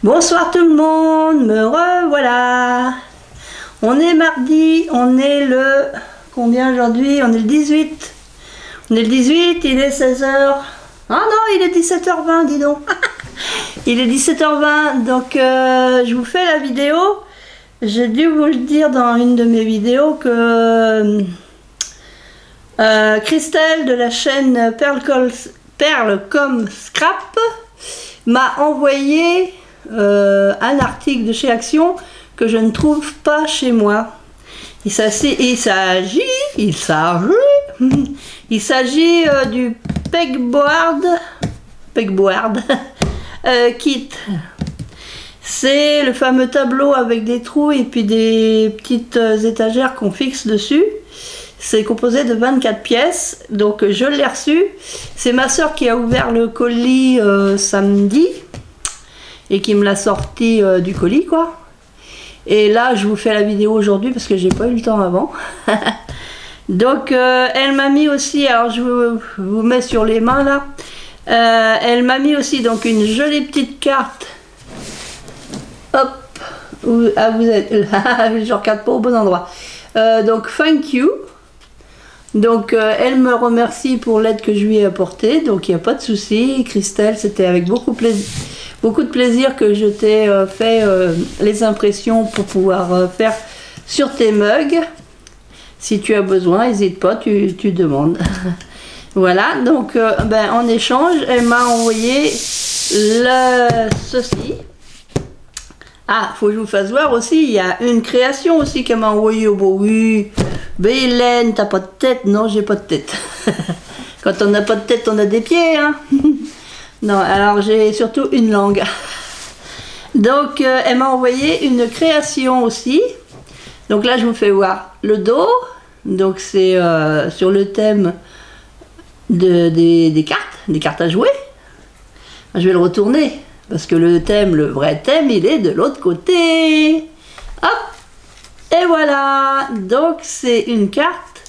Bonsoir tout le monde, me revoilà. On est mardi, on est le... Combien aujourd'hui? On est le 18. On est le 18, il est 16h. Ah non, il est 17h20, dis donc. Il est 17h20, donc je vous fais la vidéo. J'ai dû vous le dire dans une de mes vidéos que Christelle de la chaîne Perle comme Scrap m'a envoyé un article de chez Action que je ne trouve pas chez moi. Il s'agit du pegboard kit. C'est le fameux tableau avec des trous et puis des petites étagères qu'on fixe dessus. C'est composé de 24 pièces, donc je l'ai reçu. C'est ma soeur qui a ouvert le colis samedi et qui me l'a sorti du colis, quoi. Et là, je vous fais la vidéo aujourd'hui parce que j'ai pas eu le temps avant. Donc, elle m'a mis aussi, alors je vous mets sur les mains là. Elle m'a mis aussi donc une jolie petite carte. Hop, vous êtes là, je regarde pas au bon endroit. Donc, thank you. Donc, elle me remercie pour l'aide que je lui ai apportée. Donc, il n'y a pas de souci. Christelle, c'était avec beaucoup de plaisir que je t'ai fait les impressions pour pouvoir faire sur tes mugs. Si tu as besoin, n'hésite pas, tu demandes. Voilà, donc en échange, elle m'a envoyé ceci. Ah, faut que je vous fasse voir aussi, il y a une création aussi qu'elle m'a envoyée au beau. Oui, Hélène, t'as pas de tête? Non, j'ai pas de tête. Quand on n'a pas de tête, on a des pieds, hein. Non, alors j'ai surtout une langue. Donc, elle m'a envoyé une création aussi. Donc là, je vous fais voir le dos. Donc c'est sur le thème des cartes à jouer. Je vais le retourner parce que le vrai thème, il est de l'autre côté. Hop, et voilà. Donc c'est une carte.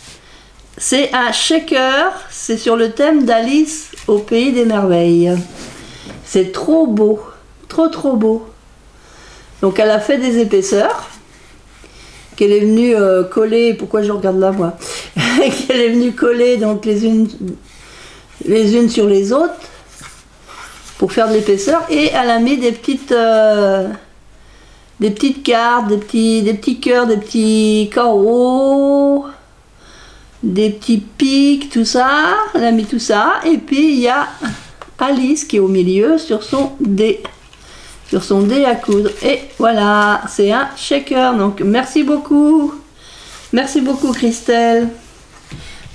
C'est un shaker. C'est sur le thème d'Alice au pays des merveilles. C'est trop beau, trop beau. Donc elle a fait des épaisseurs qu'elle est venue coller. Pourquoi je regarde là moi? Qu'elle est venue coller donc les unes sur les autres pour faire de l'épaisseur, et elle a mis des petites cartes, des petits cœurs, des petits carreaux, des petits pics, tout ça. Elle a mis tout ça, et puis il y a Alice qui est au milieu sur son dé à coudre. Et voilà, c'est un shaker. Donc merci beaucoup Christelle.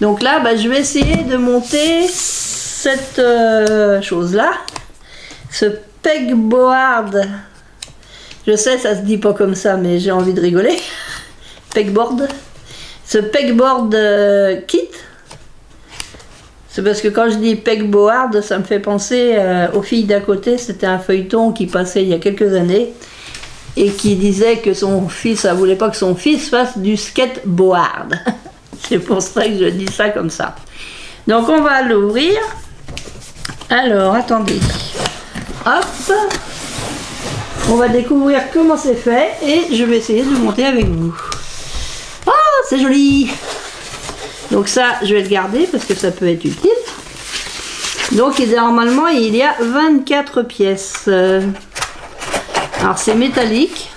Donc là, je vais essayer de monter cette chose là, ce pegboard. Je sais, ça se dit pas comme ça, mais j'ai envie de rigoler. Pegboard. Ce pegboard kit. C'est parce que quand je dis pegboard, ça me fait penser aux filles d'à côté. C'était un feuilleton qui passait il y a quelques années et qui disait que son fils, elle voulait pas que son fils fasse du skateboard. C'est pour ça que je dis ça comme ça. Donc on va l'ouvrir. Alors attendez. Hop. On va découvrir comment c'est fait et je vais essayer de le monter avec vous. Oh, c'est joli. Donc ça, je vais le garder parce que ça peut être utile. Donc normalement, il y a 24 pièces. Alors c'est métallique.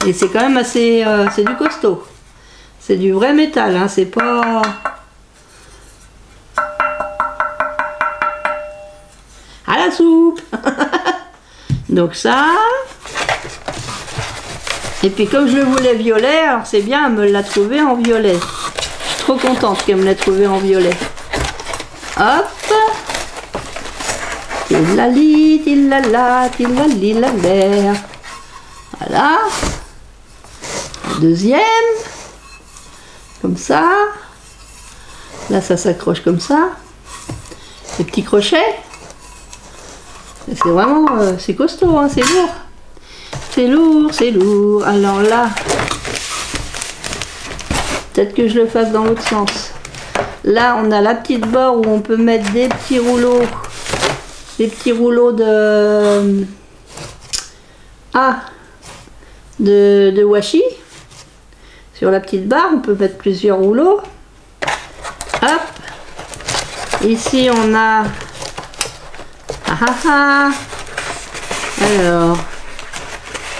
Et c'est quand même assez... c'est du costaud. C'est du vrai métal, hein, c'est pas... À la soupe. Donc ça... Et puis comme je le voulais violet, alors c'est bien, elle me l'a trouvé en violet. Trop contente qu'elle me l'ait trouvé en violet. Hop. Tilali, tilala, tilali, la mer. Voilà. Deuxième. Comme ça. Là, ça s'accroche comme ça. Les petits crochets. C'est vraiment... c'est costaud, hein, c'est lourd. C'est lourd, c'est lourd. Alors là... Peut-être que je le fasse dans l'autre sens. Là, on a la petite barre où on peut mettre des petits rouleaux de A de washi. Sur la petite barre, on peut mettre plusieurs rouleaux. Hop. Ici, on a... Alors,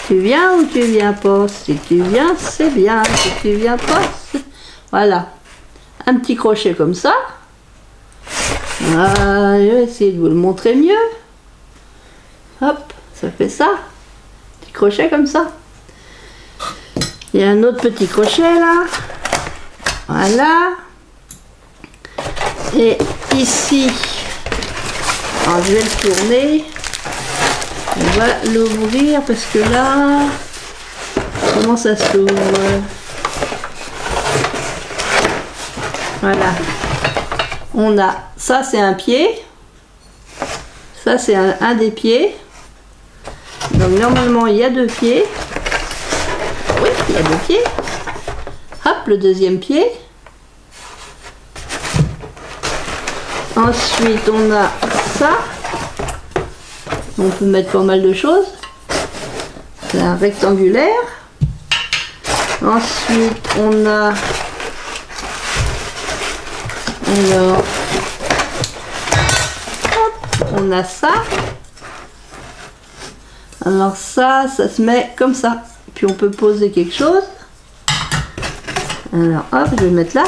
tu viens ou tu viens pas? Si tu viens, c'est bien. Si tu viens pas, c'est... Voilà. Un petit crochet comme ça. Ah, je vais essayer de vous le montrer mieux. Hop, ça fait ça. Petit crochet comme ça. Il y a un autre petit crochet là. Voilà. Et ici, alors je vais le tourner. On va l'ouvrir parce que là, comment ça s'ouvre? Voilà. On a, ça c'est un pied. Ça c'est un des pieds. Donc normalement il y a deux pieds. Oui, il y a deux pieds. Hop, le deuxième pied. Ensuite, on a ça. On peut mettre pas mal de choses. C'est un rectangulaire. Ensuite, on a... Alors... Hop, on a ça. Alors ça se met comme ça. Puis on peut poser quelque chose. Alors hop, je vais le mettre là.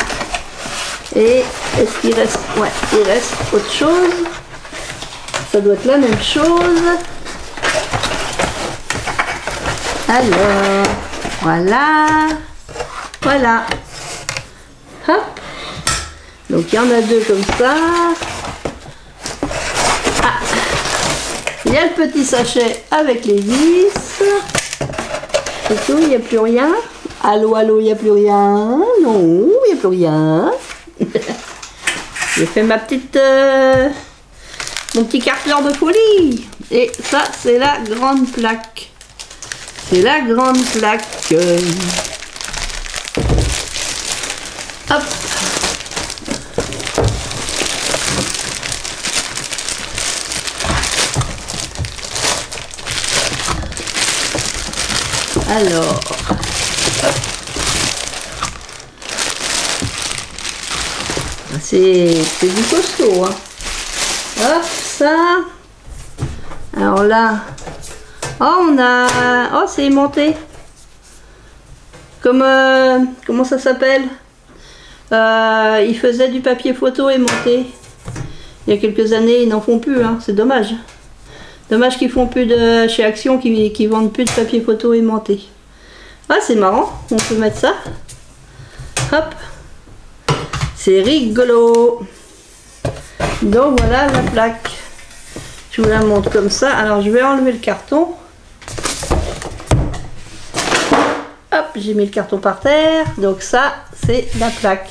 Et est-ce qu'il reste... Ouais, il reste autre chose. Ça doit être la même chose. Alors, voilà. Voilà. Hop. Donc il y en a deux comme ça. Ah. Il y a le petit sachet avec les vis. C'est tout, il n'y a plus rien. Allô, allô, il n'y a plus rien. Non, il n'y a plus rien. J'ai fait ma petite... mon petit carteleur de folie. Et ça, c'est la grande plaque. C'est la grande plaque. Hop. Alors, c'est du costaud, hein. Hop, ça. Alors là, oh, on a, oh, c'est aimanté. Comme, comment ça s'appelle? Ils faisaient du papier photo aimanté. Il y a quelques années, ils n'en font plus, hein. C'est dommage. Dommage qu'ils font plus de chez Action, qui vendent plus de papier photo aimanté. Ah, c'est marrant, on peut mettre ça. Hop. C'est rigolo. Donc voilà la plaque. Je vous la montre comme ça. Alors je vais enlever le carton. Hop, j'ai mis le carton par terre. Donc ça, c'est la plaque.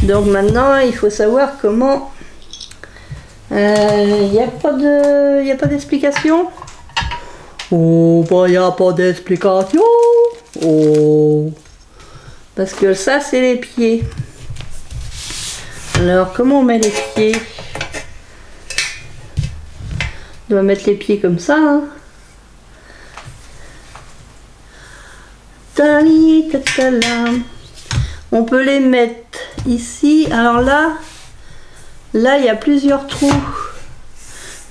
Donc maintenant, il faut savoir comment... Il n'y a pas d'explication. Oh, bah il n'y a pas d'explication. Oh. Parce que ça, c'est les pieds. Alors, comment on met les pieds? On doit mettre les pieds comme ça. Hein. On peut les mettre ici. Alors là, il y a plusieurs trous.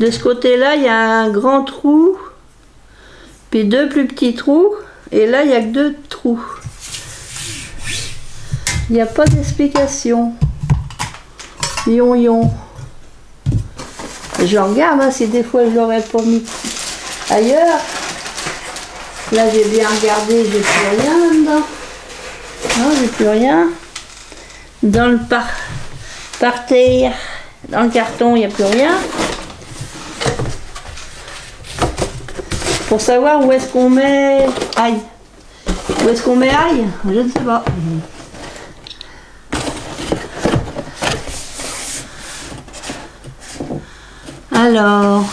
De ce côté-là, il y a un grand trou. Puis deux plus petits trous. Et là, il n'y a que deux trous. Il n'y a pas d'explication. Yon. Je regarde hein, si des fois je l'aurais pas mis ailleurs. Là, j'ai bien regardé, j'ai plus rien là-dedans. Non, j'ai plus rien. Dans le par terre, dans le carton, il n'y a plus rien. Pour savoir où est-ce qu'on met aïe. Où est-ce qu'on met aïe? Je ne sais pas. Alors,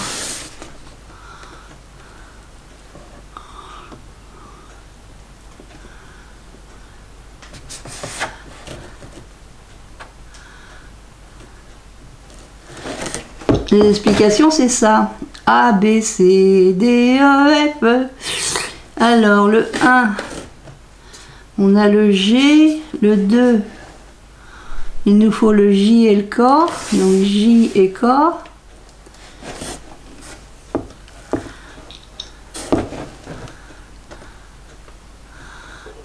les explications, c'est ça. A, B, C, D, E, F. Alors le 1, on a le G, le 2, il nous faut le J et le corps, donc J et corps.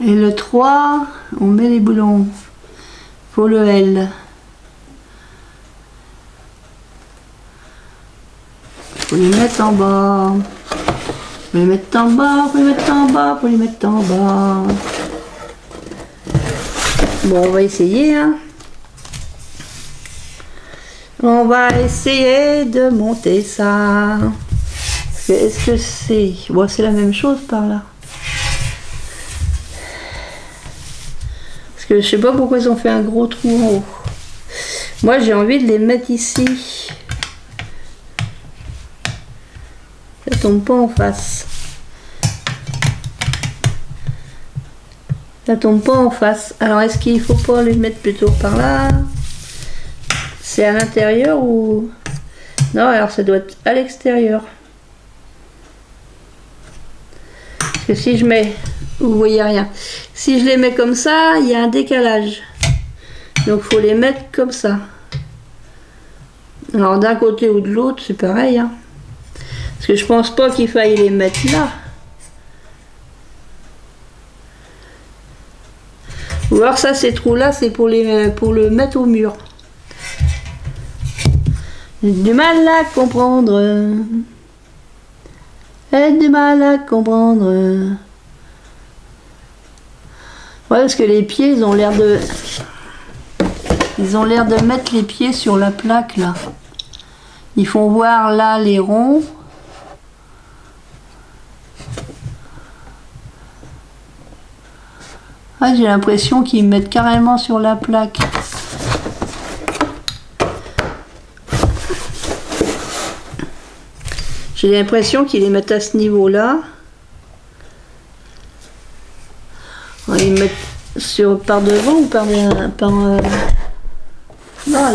Et le 3, on met les boulons. Il faut le L. Il faut les mettre en bas. Il faut les mettre en bas, il faut les mettre en bas, il faut les mettre en bas. Bon, on va essayer, hein. On va essayer de monter ça. Qu'est-ce que c'est? Bon, c'est la même chose par là. Parce que je sais pas pourquoi ils ont fait un gros trou en haut. Moi, j'ai envie de les mettre ici. Ça tombe pas en face. Ça tombe pas en face. Alors, est-ce qu'il faut pas les mettre plutôt par là? C'est à l'intérieur ou... Non, alors ça doit être à l'extérieur. Parce que si je mets... Vous voyez rien. Si je les mets comme ça, il y a un décalage. Donc, il faut les mettre comme ça. Alors, d'un côté ou de l'autre, c'est pareil, hein. Parce que je pense pas qu'il faille les mettre là. Ou alors ça, ces trous-là, c'est pour le mettre au mur. J'ai du mal à comprendre. J'ai du mal à comprendre. Ouais, parce que les pieds, ils ont l'air de... Ils ont l'air de mettre les pieds sur la plaque, là. Ils font voir, là, les ronds. Ah, j'ai l'impression qu'ils mettent carrément sur la plaque. J'ai l'impression qu'ils les mettent à ce niveau-là. Ils mettent par devant ou par non, à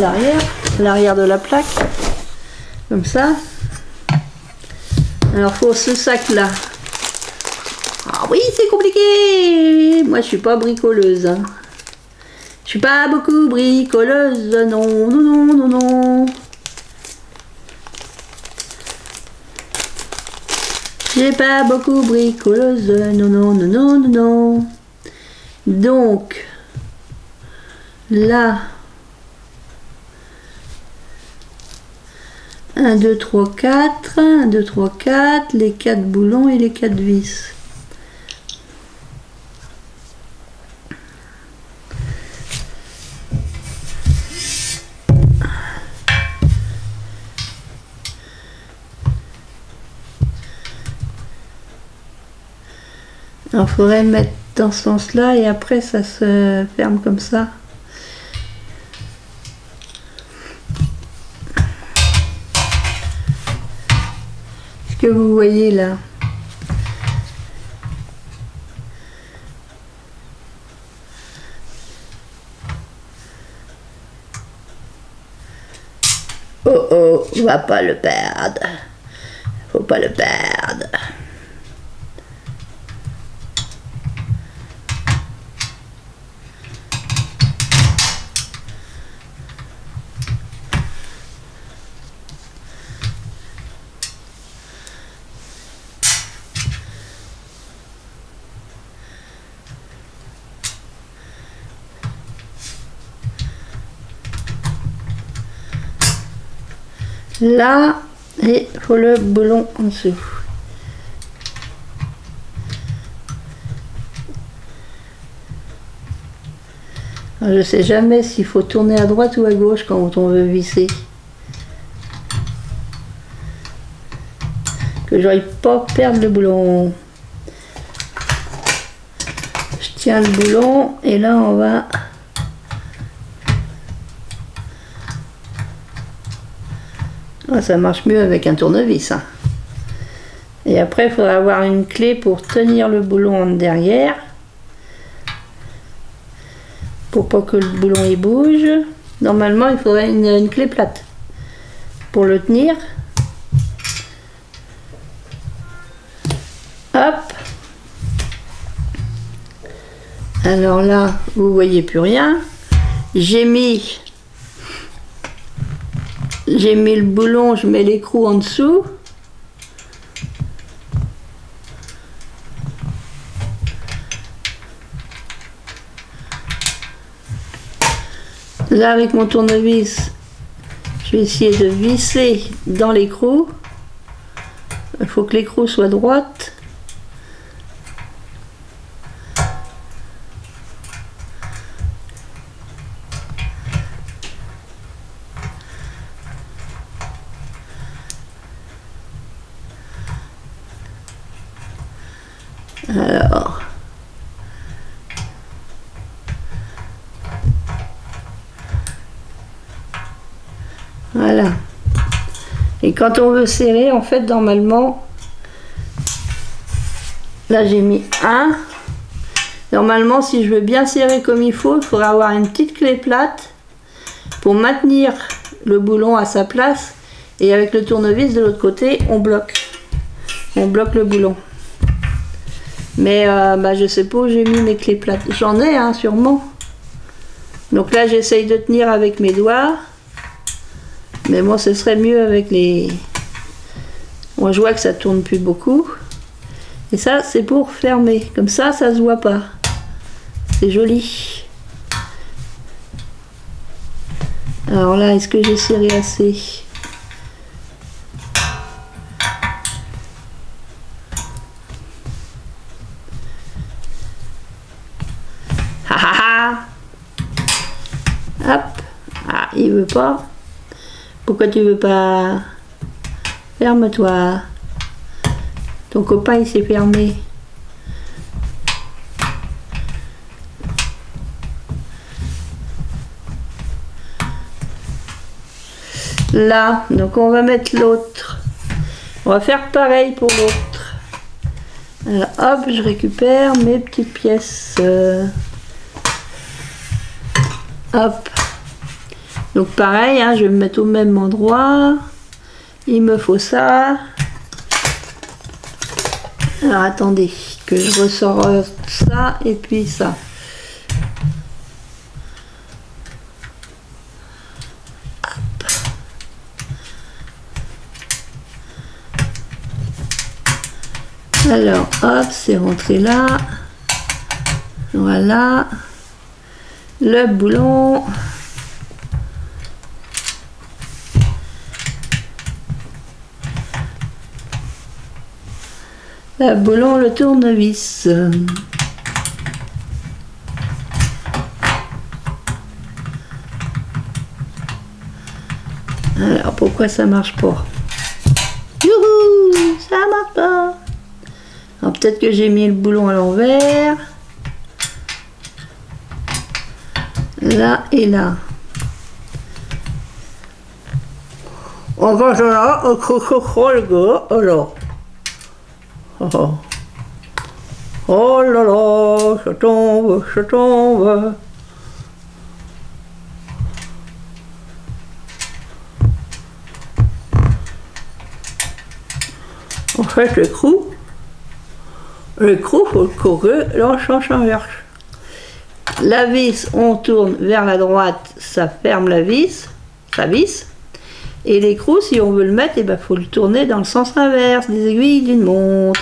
l'arrière de la plaque. Comme ça. Alors, faut ce sac-là. Ah oui, c'est compliqué. Moi, je suis pas bricoleuse. Hein. Je suis pas beaucoup bricoleuse. Non, non, non, non, non. J'ai pas beaucoup bricoleuse. Non, non, non, non, non, non. Donc, là, 1, 2, 3, 4. 1, 2, 3, 4. Les 4 boulons et les 4 vis. Alors, il faudrait mettre dans ce sens-là et après ça se ferme comme ça. Ce que vous voyez là. Oh oh, on va pas le perdre. Faut pas le perdre. Là, et il faut le boulon en dessous. Alors, je sais jamais s'il faut tourner à droite ou à gauche quand on veut visser. Que j'arrive pas à perdre le boulon. Je tiens le boulon et là on va... Ah, ça marche mieux avec un tournevis. Hein. Et après, il faudra avoir une clé pour tenir le boulon en derrière. Pour pas que le boulon il bouge. Normalement, il faudrait une clé plate pour le tenir. Hop. Alors là, vous voyez plus rien. J'ai mis le boulon, je mets l'écrou en dessous. Là, avec mon tournevis, je vais essayer de visser dans l'écrou. Il faut que l'écrou soit droite. Alors, voilà. Et quand on veut serrer, en fait, normalement, là j'ai mis un. Normalement, si je veux bien serrer comme il faut, il faudra avoir une petite clé plate pour maintenir le boulon à sa place. Et avec le tournevis de l'autre côté, on bloque. On bloque le boulon. Mais je sais pas où j'ai mis mes clés plates. J'en ai, hein, sûrement. Donc là, j'essaye de tenir avec mes doigts. Mais moi, ce serait mieux avec les... Moi, je vois que ça tourne plus beaucoup. Et ça, c'est pour fermer. Comme ça se voit pas. C'est joli. Alors là, est-ce que j'ai serré assez ? Hop. Ah, il veut pas. Pourquoi tu veux pas? Ferme-toi. Ton copain, il s'est fermé. Là, donc on va mettre l'autre. On va faire pareil pour l'autre. Alors hop, je récupère mes petites pièces. Hop. Donc pareil, hein, je vais me mettre au même endroit. Il me faut ça. Alors attendez, que je ressors ça et puis ça. Hop. Alors hop, c'est rentré là. Voilà. Le boulon. Le boulon, le tournevis. Alors pourquoi ça marche pas? Youhou, ça marche pas. Alors peut-être que j'ai mis le boulon à l'envers. Là et là. Encore là, le gars, alors. Oh. Oh là là, ça tombe, ça tombe. En fait, l'écrou, faut le courir dans le sens inverse. La vis, on tourne vers la droite, ça ferme la vis, ça visse. Et l'écrou, si on veut le mettre, il faut le tourner dans le sens inverse des aiguilles d'une montre.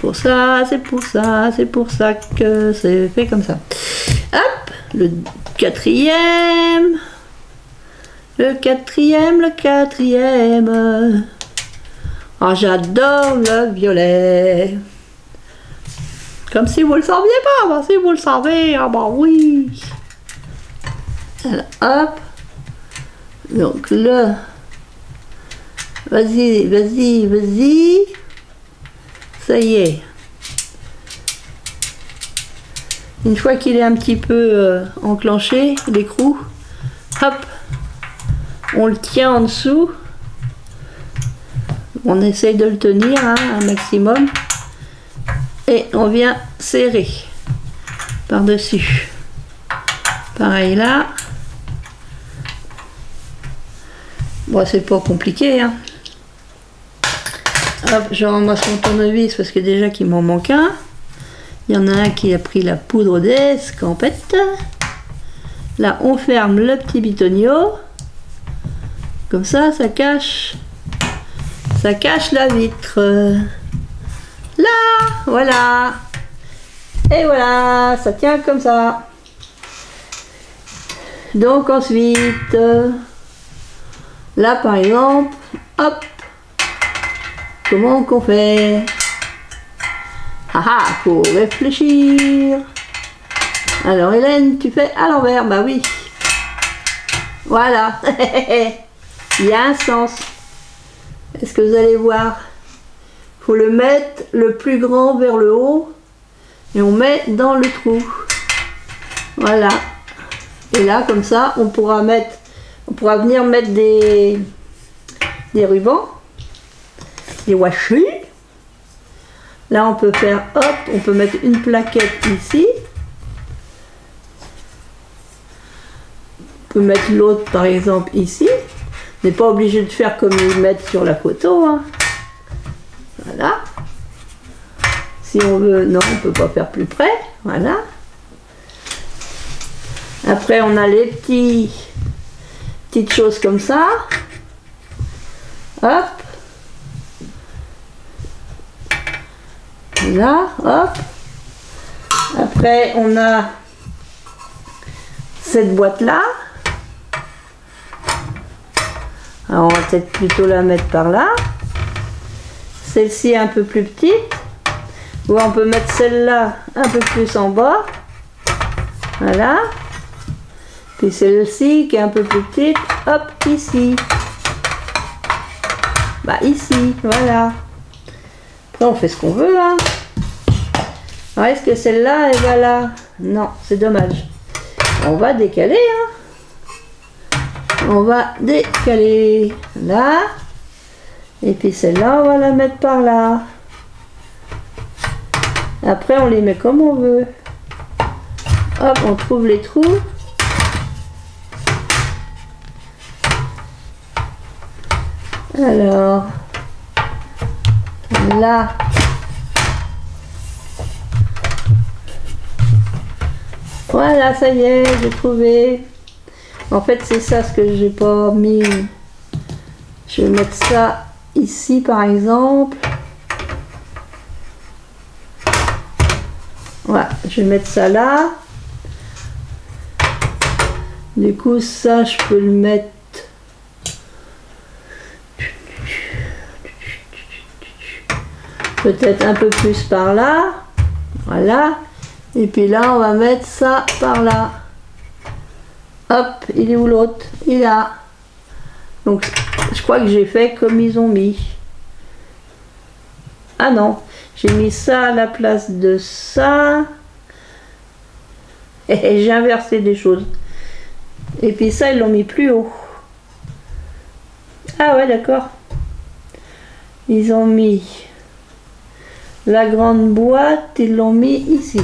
Pour ça, c'est pour ça, c'est pour ça que c'est fait comme ça. Hop, le quatrième. Le quatrième. Oh, j'adore le violet. Comme si vous le saviez pas, bah, si vous le savez, ah bah oui. Alors, hop. Donc là, vas-y, vas-y, vas-y. Ça y est. Une fois qu'il est un petit peu enclenché, l'écrou, hop, on le tient en dessous. On essaye de le tenir hein, un maximum. Et on vient serrer par-dessus. Pareil là. Bon, c'est pas compliqué. Hein. Hop, je ramasse mon tournevis parce que déjà qu'il m'en manque un. Il y en a un qui a pris la poudre d'escampette. Là, on ferme le petit bitonio. Comme ça, ça cache la vitre. Là, voilà. Et voilà, ça tient comme ça. Donc ensuite, là par exemple, hop, comment qu'on fait? Ah, faut réfléchir. Alors Hélène, tu fais à l'envers, bah oui. Voilà. Il y a un sens. Est-ce que vous allez voir? Il faut le mettre le plus grand vers le haut et on met dans le trou. Voilà. Et là, comme ça, on pourra venir mettre des rubans, des washi. Là, on peut faire, hop, on peut mettre une plaquette ici. On peut mettre l'autre, par exemple, ici. On n'est pas obligé de faire comme ils mettent sur la photo. Hein. Voilà. Si on veut, non, on ne peut pas faire plus près. Voilà. Après, on a les petites choses comme ça. Hop. Là, hop. Après, on a cette boîte-là. Alors, on va peut-être plutôt la mettre par là. Celle-ci est un peu plus petite. Ou on peut mettre celle-là un peu plus en bas. Voilà. Puis celle-ci qui est un peu plus petite. Hop, ici. Bah, ici, voilà. Après, on fait ce qu'on veut, hein. Alors, est-ce que celle-là, elle va là? Non, c'est dommage. On va décaler, hein. On va décaler là. Et puis celle-là, on va la mettre par là. Après, on les met comme on veut. Hop, on trouve les trous. Alors, là. Voilà, ça y est, j'ai trouvé. En fait, c'est ça ce que j'ai pas mis. Je vais mettre ça ici, par exemple. Voilà, je vais mettre ça là. Du coup, ça, je peux le mettre. Peut-être un peu plus par là. Voilà. Et puis là, on va mettre ça par là. Hop, il est où l'autre? Il est là. Donc, je crois que j'ai fait comme ils ont mis. Ah non, j'ai mis ça à la place de ça. Et j'ai inversé des choses. Et puis ça, ils l'ont mis plus haut. Ah ouais, d'accord. Ils ont mis la grande boîte, ils l'ont mis ici.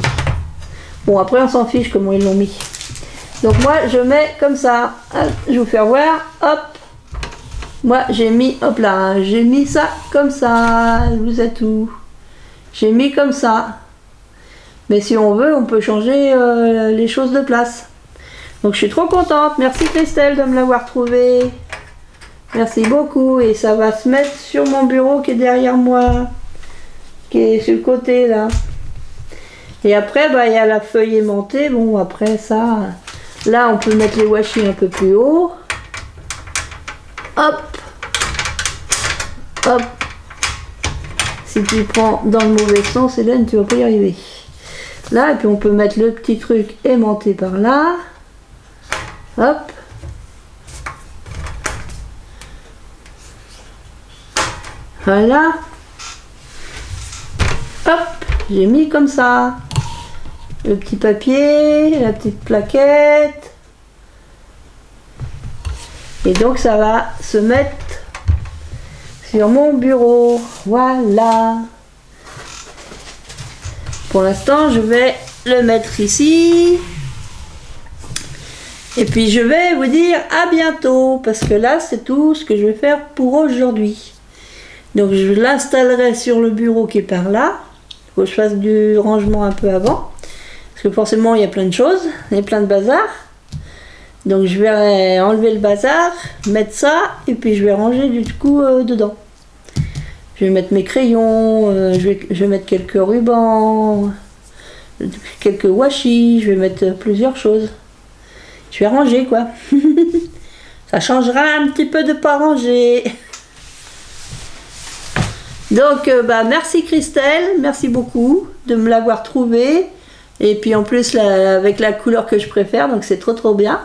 Bon, après, on s'en fiche comment ils l'ont mis. Donc moi, je mets comme ça. Je vais vous faire voir. Hop. Moi, j'ai mis, hop là, j'ai mis ça comme ça. Vous êtes où? J'ai mis comme ça. Mais si on veut, on peut changer les choses de place. Donc je suis trop contente. Merci Christelle de me l'avoir trouvé. Merci beaucoup. Et ça va se mettre sur mon bureau qui est derrière moi. Qui est sur le côté là. Et après, bah, il y a la feuille aimantée. Bon, après ça, là, on peut mettre les washi un peu plus haut. Hop. Hop. Si tu prends dans le mauvais sens, Hélène, tu vas pas y arriver. Là, et puis on peut mettre le petit truc aimanté par là. Hop. Voilà. Hop. J'ai mis comme ça. Le petit papier, la petite plaquette. Et donc ça va se mettre sur mon bureau. Voilà. Pour l'instant, je vais le mettre ici. Et puis je vais vous dire à bientôt. Parce que là, c'est tout ce que je vais faire pour aujourd'hui. Donc je l'installerai sur le bureau qui est par là. Il faut que je fasse du rangement un peu avant. Parce que forcément il y a plein de choses, il y a plein de bazar. Donc je vais enlever le bazar, mettre ça, et puis je vais ranger du coup dedans. Je vais mettre mes crayons, je vais mettre quelques rubans, quelques washi, je vais mettre plusieurs choses. Je vais ranger quoi. Ça changera un petit peu de pas ranger. Donc bah, merci Christelle, merci beaucoup de me l'avoir trouvé. Et puis en plus avec la couleur que je préfère, donc c'est trop bien.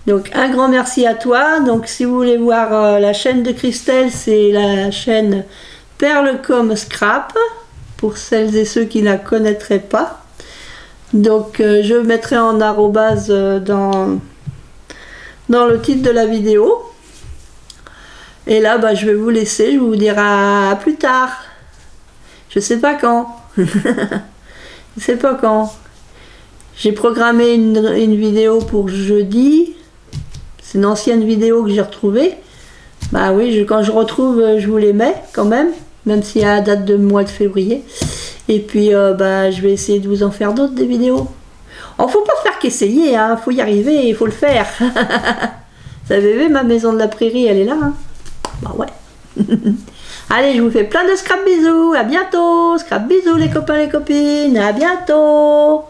Donc un grand merci à toi. Donc si vous voulez voir la chaîne de Christelle, c'est la chaîne Perlecom Scrap, pour celles et ceux qui ne la connaîtraient pas. Donc je mettrai en arrobase dans le titre de la vidéo. Et là bah, je vais vous laisser, je vous dirai à plus tard. Je sais pas quand. Je sais pas quand. J'ai programmé une vidéo pour jeudi. C'est une ancienne vidéo que j'ai retrouvée. Bah oui, quand je retrouve, je vous les mets quand même s'il y a la date de mois de février. Et puis bah, je vais essayer de vous en faire d'autres des vidéos. Oh, faut pas faire qu'essayer, hein, faut y arriver, il faut le faire. Vous avez vu, ma maison de la prairie, elle est là. Hein. Bah ouais. Allez, je vous fais plein de scrap bisous. À bientôt. Scrap bisous les copains, les copines. À bientôt.